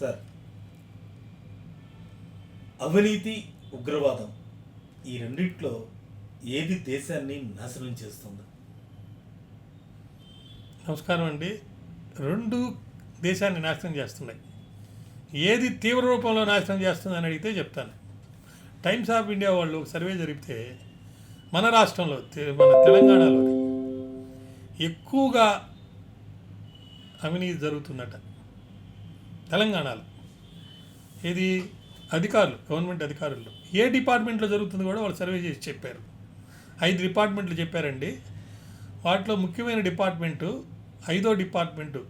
Sir, అవినీతి, ఉగ్రవాదం ఈ రెండిట్లో ఏది దేశాన్ని నాశనం చేస్తుంది? నమస్కారం అండి. రెండు దేశాన్ని నాశనం చేస్తున్నాయి. ఏది తీవ్ర రూపంలో నాశనం చేస్తుందని అడిగితే చెప్తాను. టైమ్స్ ఆఫ్ ఇండియా వాళ్ళు ఒక సర్వే జరిపితే మన రాష్ట్రంలో, మన తెలంగాణలో ఎక్కువగా అవినీతి జరుగుతుందట. తెలంగాణలో ఇది అధికారులు, గవర్నమెంట్ అధికారుల్లో ఏ డిపార్ట్మెంట్లో జరుగుతుంది కూడా వాళ్ళు సర్వే చేసి చెప్పారు. 5 డిపార్ట్మెంట్లు చెప్పారండి. వాటిలో ముఖ్యమైన డిపార్ట్మెంటు, 5వ డిపార్ట్మెంటు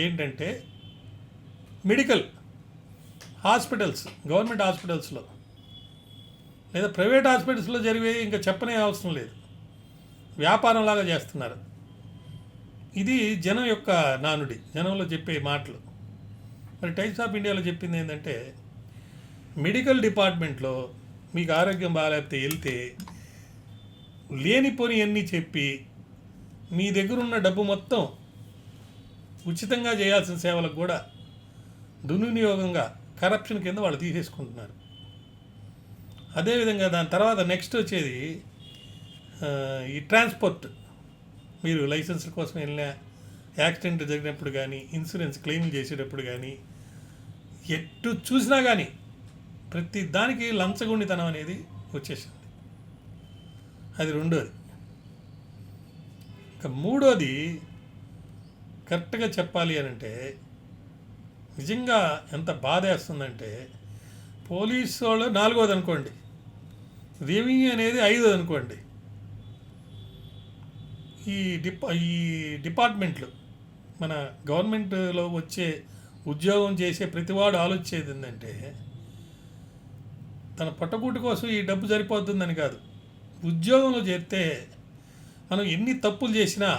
ఏంటంటే మెడికల్ హాస్పిటల్స్, గవర్నమెంట్ హాస్పిటల్స్లో లేదా ప్రైవేట్ హాస్పిటల్స్లో జరిగే ఇంకా చెప్పనే అవసరం లేదు. వ్యాపారంలాగా చేస్తున్నారు. ఇది జనం యొక్క నానుడి, జనంలో చెప్పే మాటలు. మరి టైమ్స్ ఆఫ్ ఇండియాలో చెప్పింది ఏంటంటే మెడికల్ డిపార్ట్మెంట్లో మీకు ఆరోగ్యం బాగాలేకపోతే వెళ్తే లేనిపోని అన్నీ చెప్పి మీ దగ్గర ఉన్న డబ్బు మొత్తం ఉచితంగా చేయాల్సిన సేవలకు కూడా దుర్వినియోగంగా కరప్షన్ కింద వాళ్ళు తీసేసుకుంటున్నారు. అదేవిధంగా దాని తర్వాత నెక్స్ట్ వచ్చేది ఈ ట్రాన్స్పోర్ట్. మీరు లైసెన్స్ల కోసం వెళ్ళినా, యాక్సిడెంట్ జరిగినప్పుడు కానీ, ఇన్సూరెన్స్ క్లెయిమ్లు చేసేటప్పుడు కానీ, ఎటు చూసినా కానీ ప్రతి దానికి లంచగొండితనం అనేది వచ్చేసింది. అది రెండోది. ఇక మూడోది కరెక్ట్గా చెప్పాలి అని అంటే నిజంగా ఎంత బాధ వేస్తుందంటే, పోలీసు వాళ్ళు 4వది అనుకోండి, రెవెన్యూ అనేది 5వది అనుకోండి. ఈ డిపార్ట్మెంట్లు మన గవర్నమెంట్లో వచ్చే ఉద్యోగం చేసే ప్రతివాడు ఆలోచించేది ఏంటంటే తన పట్టకూటి కోసం ఈ డబ్బు సరిపోతుందని కాదు. ఉద్యోగంలో చేరితే మనం ఎన్ని తప్పులు చేసినా,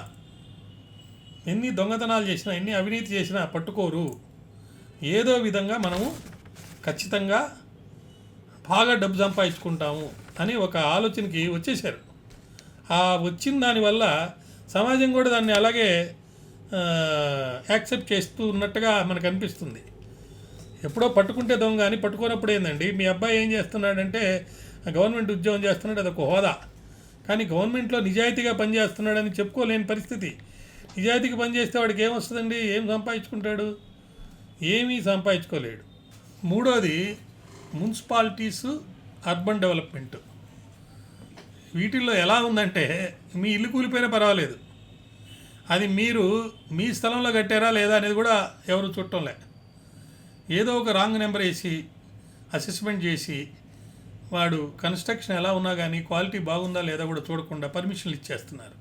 ఎన్ని దొంగతనాలు చేసినా, ఎన్ని అవినీతి చేసినా పట్టుకోరు. ఏదో విధంగా మనము ఖచ్చితంగా బాగా డబ్బు సంపాదించుకుంటాము అని ఒక ఆలోచనకి వచ్చేసారు. ఆ వచ్చిన దానివల్ల సమాజం కూడా దాన్ని అలాగే యాక్సెప్ట్ చేస్తూ ఉన్నట్టుగా మనకు అనిపిస్తుంది. ఎప్పుడో పట్టుకుంటే దొంగ అని, పట్టుకున్నప్పుడు ఏందండి, మీ అబ్బాయి ఏం చేస్తున్నాడంటే గవర్నమెంట్ ఉద్యోగం చేస్తున్నాడు, అదొక హోదా. కానీ గవర్నమెంట్లో నిజాయితీగా పనిచేస్తున్నాడని చెప్పుకోలేని పరిస్థితి. నిజాయితీగా పనిచేస్తే వాడికి ఏమొస్తుందండి? ఏం సంపాదించుకుంటాడు? ఏమీ సంపాదించుకోలేడు. మూడోది మున్సిపాలిటీసు, అర్బన్ డెవలప్మెంట్. వీటిల్లో ఎలా ఉందంటే మీ ఇల్లు కూలిపోయినా పర్వాలేదు, అది మీరు మీ స్థలంలో కట్టారా లేదా అనేది కూడా ఎవరు చూడటంలే. ఏదో ఒక రాంగ్ నెంబర్ వేసి అసెస్మెంట్ చేసి వాడు కన్స్ట్రక్షన్ ఎలా ఉన్నా కానీ క్వాలిటీ బాగుందా లేదా కూడా చూడకుండా పర్మిషన్లు ఇచ్చేస్తున్నారు.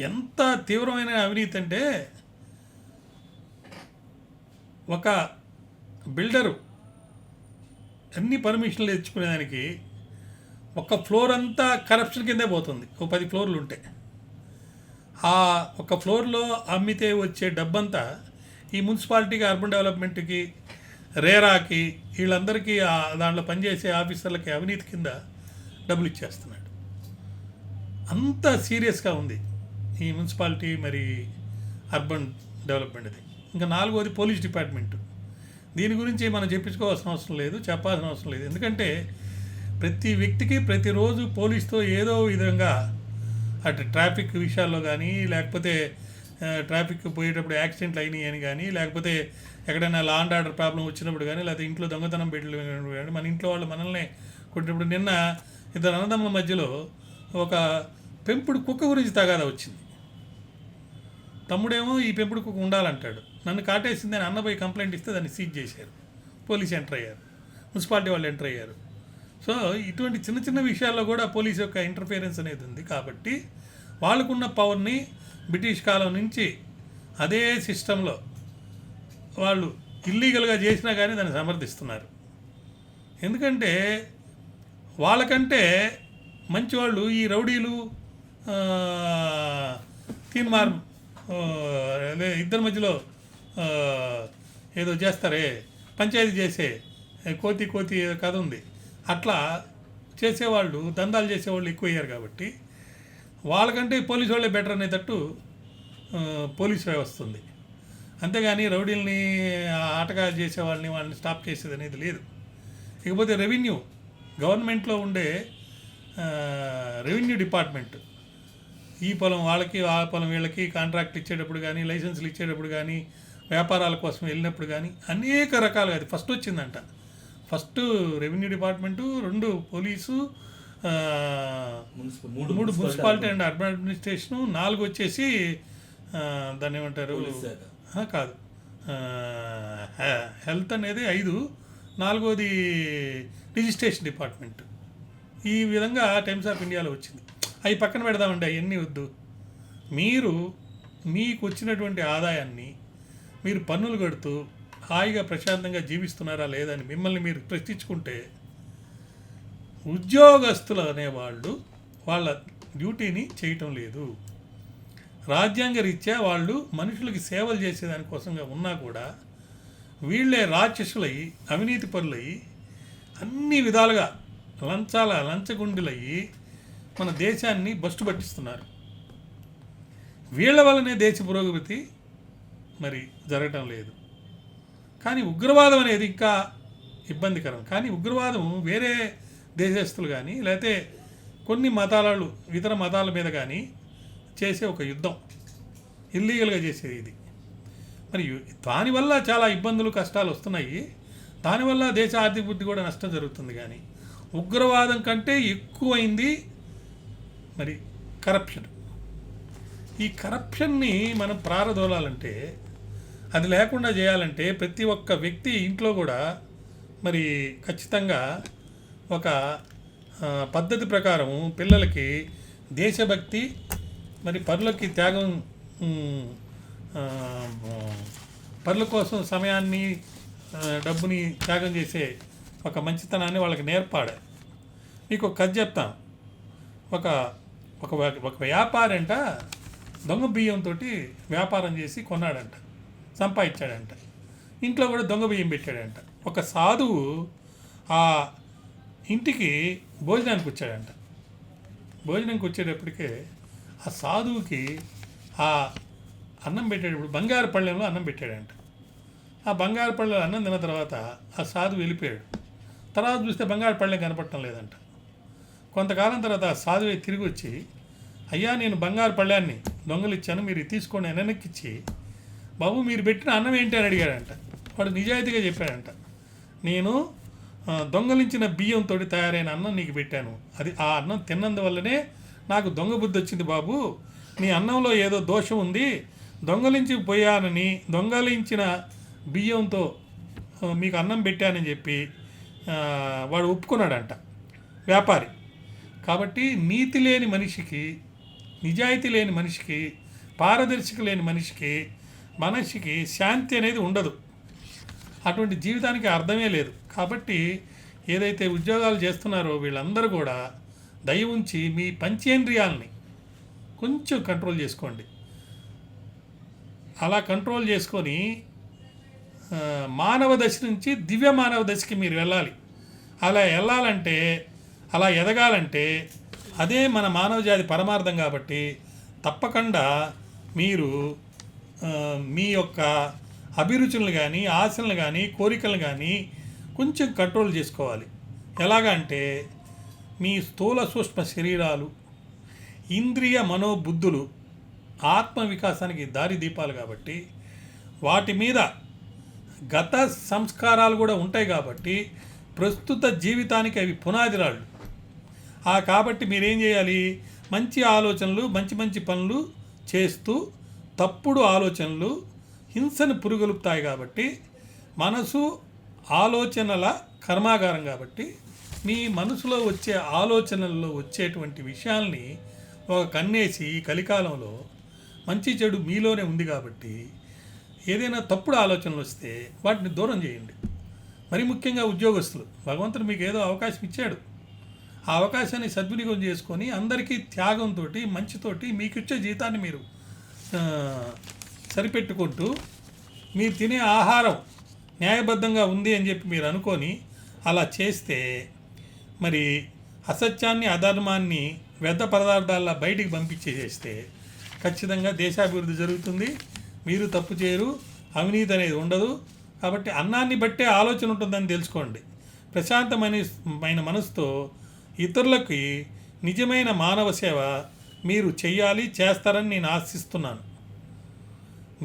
ఎంత తీవ్రమైన అవినీతి అంటే, ఒక బిల్డరు అన్ని పర్మిషన్లు తెచ్చుకునేదానికి ఒక ఫ్లోర్ అంతా కరప్షన్ కిందే పోతుంది. ఒక 10 ఫ్లోర్లు ఉంటే ఆ ఒక ఫ్లోర్లో అమ్మితే వచ్చే డబ్బంతా ఈ మున్సిపాలిటీకి, అర్బన్ డెవలప్మెంట్కి, రేరాకి, వీళ్ళందరికీ దాంట్లో పనిచేసే ఆఫీసర్లకి అవినీతి కింద డబ్బులు ఇచ్చేస్తున్నాడు. అంత సీరియస్గా ఉంది ఈ మున్సిపాలిటీ మరి అర్బన్ డెవలప్మెంట్ది. ఇంకా 4వది పోలీస్ డిపార్ట్మెంటు. దీని గురించి మనం చెప్పించుకోవాల్సిన అవసరం లేదు, చెప్పాల్సిన అవసరం లేదు. ఎందుకంటే ప్రతి వ్యక్తికి ప్రతిరోజు పోలీస్తో ఏదో విధంగా అటు ట్రాఫిక్ విషయాల్లో కానీ, లేకపోతే ట్రాఫిక్ పోయేటప్పుడు యాక్సిడెంట్లు అయినాయి అని కానీ, లేకపోతే ఎక్కడైనా లా అండ్ ఆర్డర్ ప్రాబ్లం వచ్చినప్పుడు కానీ, లేకపోతే ఇంట్లో దొంగతనం పెట్టినప్పుడు కానీ, మన ఇంట్లో వాళ్ళు మనల్ని కొట్టినప్పుడు. నిన్న 2 అన్నదమ్ముల మధ్యలో ఒక పెంపుడు కుక్క గురించి తగాదా వచ్చింది. తమ్ముడేమో ఈ పెంపుడు కుక్క ఉండాలంటాడు, నన్ను కాటేసింది అని అన్నపోయి కంప్లైంట్ ఇస్తే దాన్ని సీజ్ చేశారు. పోలీసు ఎంటర్ అయ్యారు, మున్సిపాలిటీ వాళ్ళు ఎంటర్ అయ్యారు. సో ఇటువంటి చిన్న చిన్న విషయాల్లో కూడా పోలీసు యొక్క ఇంటర్ఫియరెన్స్ అనేది ఉంది. కాబట్టి వాళ్ళకున్న పవర్ని బ్రిటిష్ కాలం నుంచి అదే సిస్టంలో వాళ్ళు ఇల్లీగల్గా చేసినా కానీ దాన్ని సమర్థిస్తున్నారు. ఎందుకంటే వాళ్ళకంటే మంచివాళ్ళు ఈ రౌడీలు, తీన్మార్ ఇద్దరి మధ్యలో ఏదో చేస్తారే, పంచాయతీ చేసే కోతి కథ ఉంది. అట్లా చేసేవాళ్ళు, దందాలు చేసేవాళ్ళు ఎక్కువ అయ్యారు. కాబట్టి వాళ్ళకంటే పోలీసు వాళ్ళే బెటర్ అనేటట్టు పోలీస్ వ్యవస్థ ఉంది. అంతేగాని రౌడీల్ని ఆటగా చేసే వాళ్ళని స్టాప్ చేసేది అనేది లేదు. ఇకపోతే రెవెన్యూ, గవర్నమెంట్లో ఉండే రెవెన్యూ డిపార్ట్మెంట్ ఈ పొలం వాళ్ళకి ఆ పొలం వీళ్ళకి కాంట్రాక్ట్ ఇచ్చేటప్పుడు కానీ, లైసెన్సులు ఇచ్చేటప్పుడు కానీ, వ్యాపారాల కోసం వెళ్ళినప్పుడు కానీ అనేక రకాలుగా అది ఫస్ట్ వచ్చిందంట. First revenue department, 2 police, 3 municipality and urban administration, 4 వచ్చేసి దాన్ని ఏమంటారు, పోలీస్ శాఖ. కాదు, హెల్త్ అనేది 5, 4వది రిజిస్ట్రేషన్ డిపార్ట్మెంట్. ఈ విధంగా టైమ్స్ ఆఫ్ ఇండియాలో వచ్చింది. అవి పక్కన పెడదామండి, అవన్నీ వద్దు. మీరు మీకు వచ్చినటువంటి ఆదాయాన్ని మీరు పన్నులు కడుతూ హాయిగా ప్రశాంతంగా జీవిస్తున్నారా లేదని మిమ్మల్ని మీరు ప్రశ్నించుకుంటే, ఉద్యోగస్తులు అనేవాళ్ళు వాళ్ళ డ్యూటీని చేయటం లేదు. రాజ్యాంగ రీత్యా వాళ్ళు మనుషులకి సేవలు చేసేదానికోసంగా ఉన్నా కూడా వీళ్ళే రాక్షసులయ్యి, అవినీతి పరులయ్యి, అన్ని విధాలుగా లంచగుండులయ్యి మన దేశాన్ని బస్టు పట్టిస్తున్నారు. వీళ్ళ వల్లనే దేశ పురోగతి మరి జరగటం లేదు. కానీ ఉగ్రవాదం అనేది ఇంకా ఇబ్బందికరం. కానీ ఉగ్రవాదం వేరే దేశస్తులు కానీ, లేకపోతే కొన్ని మతాలు ఇతర మతాల మీద కానీ చేసే ఒక యుద్ధం, ఇల్లీగల్గా చేసేది ఇది. మరి దానివల్ల చాలా ఇబ్బందులు, కష్టాలు వస్తున్నాయి. దానివల్ల దేశ ఆర్థిక వృద్ధి కూడా నష్టం జరుగుతుంది. కానీ ఉగ్రవాదం కంటే ఎక్కువైంది మరి కరప్షన్. ఈ కరప్షన్ని మనం ప్రారదోలాలంటే, అది లేకుండా చేయాలంటే ప్రతి ఒక్క వ్యక్తి ఇంట్లో కూడా మరి ఖచ్చితంగా ఒక పద్ధతి ప్రకారం పిల్లలకి దేశభక్తి, మరి పరులకి త్యాగం, పరుల కోసం సమయాన్ని, డబ్బుని త్యాగం చేసే ఒక మంచితనాన్ని వాళ్ళకి నేర్పాలి. మీకు ఒక కథ చెప్తాను. ఒక ఒక ఒక వ్యాపారి అంట దొంగ బియ్యంతో వ్యాపారం చేసి కొన్నాడంట, సంపాదించాడంట. ఇంట్లో కూడా దొంగ బియ్యం పెట్టాడంట. ఒక సాధువు ఆ ఇంటికి భోజనానికి వచ్చాడంట. భోజనానికి వచ్చేటప్పటికే ఆ సాధువుకి ఆ అన్నం పెట్టేటప్పుడు బంగారు పళ్ళెంలో అన్నం పెట్టాడంట. ఆ బంగారు పళ్ళెంలో అన్నం తిన్న తర్వాత ఆ సాధువు వెళ్ళిపోయాడు. తర్వాత చూస్తే బంగారు పళ్ళెం కనపడటం లేదంట. కొంతకాలం తర్వాత ఆ సాధువే తిరిగి వచ్చి, అయ్యా నేను బంగారు పళ్ళాన్ని దొంగలు ఇచ్చాను, మీరు తీసుకోండి అని వెనక్కిచ్చి, బాబు మీరు పెట్టిన అన్నం ఏంటి అని అడిగాడంట. వాడు నిజాయితీగా చెప్పాడంట, నేను దొంగలించిన బియ్యంతో తయారైన అన్నం నీకు పెట్టాను, అది ఆ అన్నం తిన్నందువల్లనే నాకు దొంగ బుద్ధి వచ్చింది బాబు, నీ అన్నంలో ఏదో దోషం ఉంది, దొంగలించి పోయానని దొంగలించిన బియ్యంతో మీకు అన్నం పెట్టానని చెప్పి వాడు ఒప్పుకున్నాడంట, వ్యాపారి. కాబట్టి నీతి లేని మనిషికి, నిజాయితీ లేని మనిషికి, పారదర్శక లేని మనిషికి శాంతి అనేది ఉండదు. అటువంటి జీవితానికి అర్థమే లేదు. కాబట్టి ఏదైతే ఉద్యోగాలు చేస్తున్నారో వీళ్ళందరూ కూడా దయ ఉంచి మీ పంచేంద్రియాలని కొంచెం కంట్రోల్ చేసుకోండి. అలా కంట్రోల్ చేసుకొని మానవ దశ నుంచి దివ్య మానవ దశకి మీరు వెళ్ళాలి. అలా వెళ్ళాలంటే, అలా ఎదగాలంటే అదే మన మానవ జాతి పరమార్థం. కాబట్టి తప్పకుండా మీరు మీ యొక్క అభిరుచులను కానీ, ఆశలను కానీ, కోరికలను కానీ కొంచెం కంట్రోల్ చేసుకోవాలి. ఎలాగంటే మీ స్థూల సూక్ష్మ శరీరాలు, ఇంద్రియ మనోబుద్ధులు ఆత్మ వికాసానికి దారిదీపాలు. కాబట్టి వాటి మీద గత సంస్కారాలు కూడా ఉంటాయి. కాబట్టి ప్రస్తుత జీవితానికి అవి పునాదిరాళ్ళు. కాబట్టి మీరేం చేయాలి, మంచి ఆలోచనలు, మంచి పనులు చేస్తూ తప్పుడు ఆలోచనలు హింసను పురుగొలుపుతాయి. కాబట్టి మనసు ఆలోచనల కర్మాగారం. కాబట్టి మీ మనసులో వచ్చే ఆలోచనల్లో వచ్చేటువంటి విషయాల్ని ఒక కన్నేసి, కలికాలంలో మంచి చెడు మీలోనే ఉంది కాబట్టి ఏదైనా తప్పుడు ఆలోచనలు వస్తే వాటిని దూరం చేయండి. మరి ముఖ్యంగా ఉద్యోగస్తులు, భగవంతుడు మీకు ఏదో అవకాశం ఇచ్చాడు, ఆ అవకాశాన్ని సద్వినియోగం చేసుకొని అందరికీ త్యాగంతో, మంచితోటి మీకు ఇచ్చే జీతాన్ని మీరు సరిపెట్టుకుంటూ, మీరు తినే ఆహారం న్యాయబద్ధంగా ఉంది అని చెప్పి మీరు అనుకొని అలా చేస్తే, మరి అసత్యాన్ని, అధర్మాన్ని వ్యర్థ పదార్థాల బయటికి పంపించేస్తే ఖచ్చితంగా దేశాభివృద్ధి జరుగుతుంది. మీరు తప్పు చేయరు, అవినీతి అనేది ఉండదు. కాబట్టి అన్నాన్ని బట్టే ఆలోచన ఉంటుందని తెలుసుకోండి. ప్రశాంతమైన మనసుతో ఇతరులకి నిజమైన మానవ సేవ మీరు చెయ్యాలి, చేస్తారని నేను ఆశిస్తున్నాను.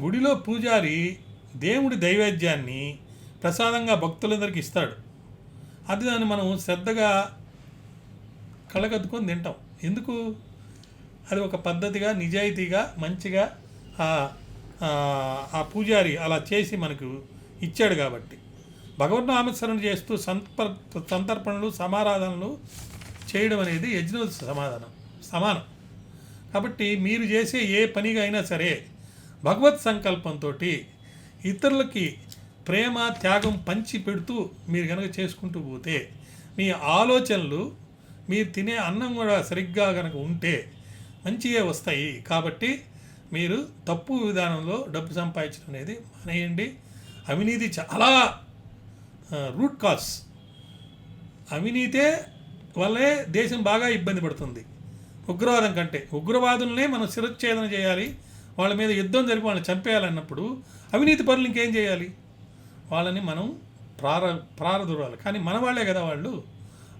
గుడిలో పూజారి దేవుడి దైవేద్యాన్ని ప్రసాదంగా భక్తులందరికీ ఇస్తాడు. అది దాన్ని మనం శ్రద్ధగా కళ్ళకద్దుకొని తింటాం. ఎందుకు? అది ఒక పద్ధతిగా, నిజాయితీగా, మంచిగా ఆ పూజారి అలా చేసి మనకు ఇచ్చాడు కాబట్టి. భగవన్నామస్మరణ చేస్తూ సంతర్పణలు, సమారాధనలు చేయడం అనేది యజ్ఞోత్సవ సమానం. కాబట్టి మీరు చేసే ఏ పనిగా అయినా సరే భగవత్ సంకల్పంతో ఇతరులకి ప్రేమ, త్యాగం పంచి పెడుతూ మీరు కనుక చేసుకుంటూ పోతే మీ ఆలోచనలు, మీరు తినే అన్నం కూడా సరిగ్గా కనుక ఉంటే మంచిగా వస్తాయి. కాబట్టి మీరు తప్పు విధానంలో డబ్బు సంపాదించడం అనేది మానేయండి. అవినీతి చాలా రూట్ కాజ్. అవినీతే వల్లే దేశం బాగా ఇబ్బంది పడుతుంది. ఉగ్రవాదం కంటే ఉగ్రవాదులనే మనం శిరచ్ఛేదన చేయాలి, వాళ్ళ మీద యుద్ధం జరిపి వాళ్ళని చంపేయాలన్నప్పుడు అవినీతి పరులు ఇంకేం చేయాలి? వాళ్ళని మనం ప్రారదూరాలి. కానీ మన వాళ్ళే కదా వాళ్ళు.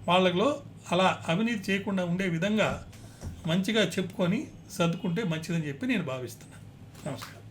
వాళ్ళలో అలా అవినీతి చేయకుండా ఉండే విధంగా మంచిగా చెప్పుకొని సర్దుకుంటే మంచిదని చెప్పి నేను భావిస్తున్నాను. నమస్కారం.